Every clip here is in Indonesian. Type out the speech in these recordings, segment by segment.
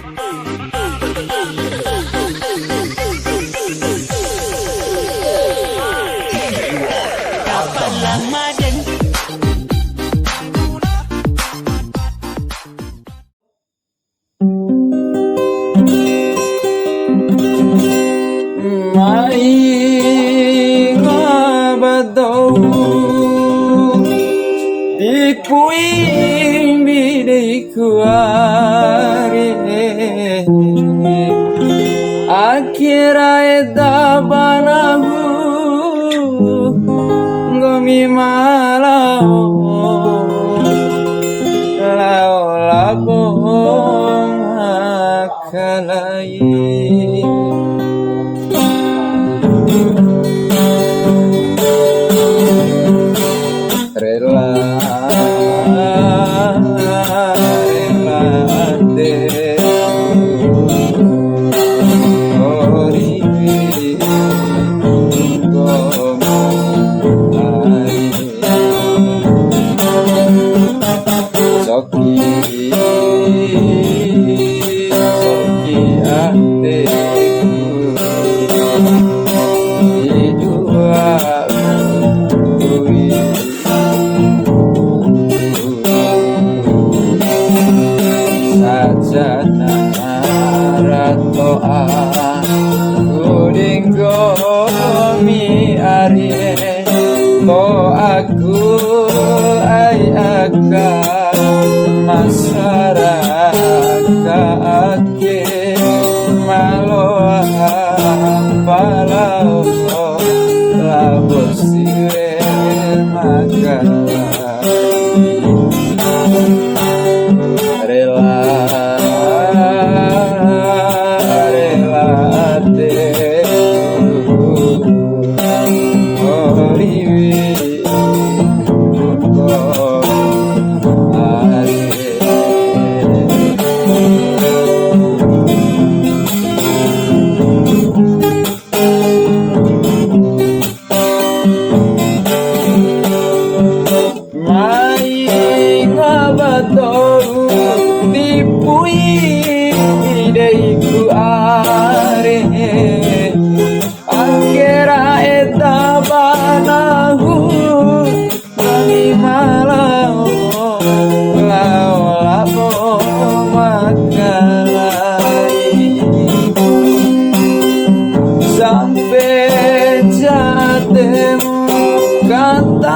Kapan Ramadan? Mai ngabadau Ikuing bidaiku ari Akhira eta banahu Ngomi malau Lau labong akalai Rela aku ay masyarakat ke maloha palau labos sire makalah rela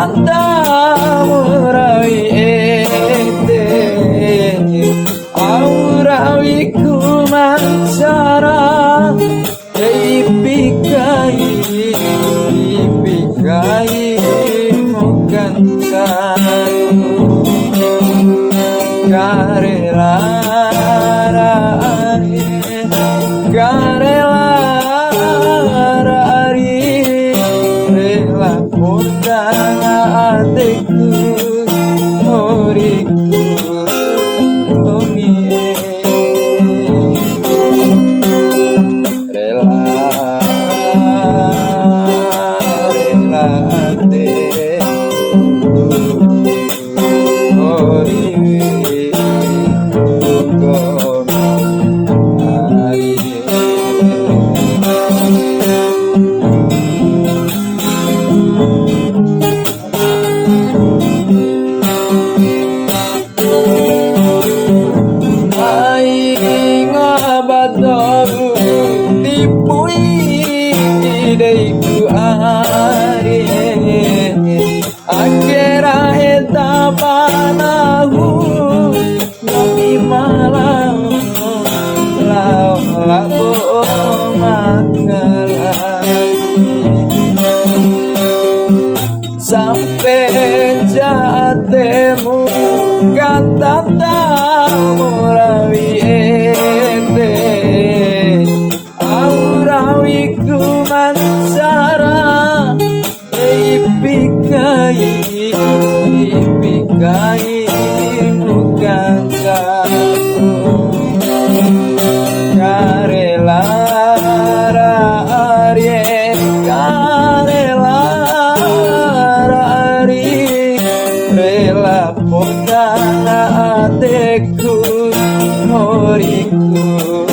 tanda murawi ete aurawi kumacara ipikai mukan saru karela adekku horiku tomie rela adekku horiku ideiku ari akhira eta panahu ngopi malam lau labo makalai sampai jatemu kata tamu rawi ente aurawi kumansara ipikai bukan satu karela buriku